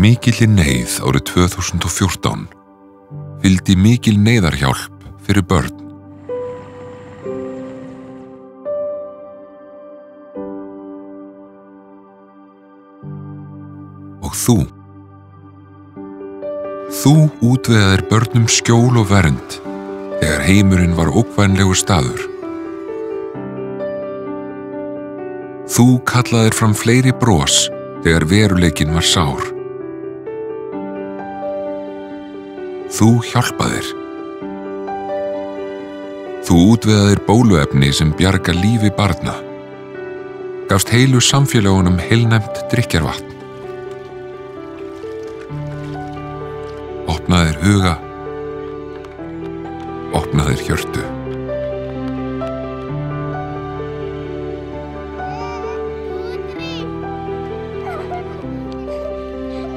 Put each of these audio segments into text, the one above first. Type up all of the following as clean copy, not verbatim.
Mikilli neyð árið 2014 fylgdi mikil neyðarhjálp fyrir börn. Og þú útvegaðir börnum skjól og vernd þegar heimurinn var ógnvænlegur staður. Þú kallaðir fram fleiri bros þegar veruleikinn var sár. Þú hjálpaðir. Þú útvegaðir bóluefni sem bjarga lífi barna. Gafst heilu samfélagunum heilnæmt drykkjarvatn. Opnaðir huga. Opnaðir hjörtu.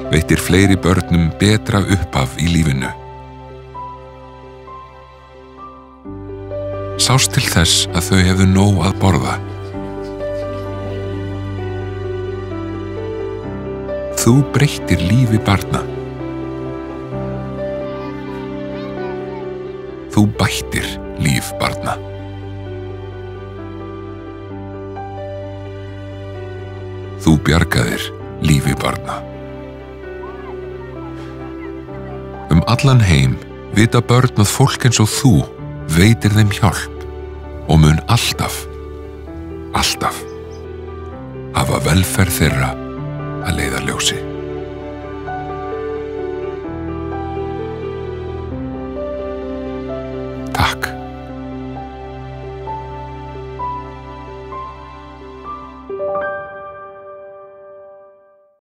Veittir fleiri börnum betra upphaf í lífinu. Sást til þess að þau hefðu nóg að borða. Þú breyttir lífi barna. Þú bættir líf barna. Þú bjargaðir lífi barna. Allan heim vita börn að fólk eins og þú veitir þeim hjálp og mun alltaf hafa velferð þeirra að leiðarljósi.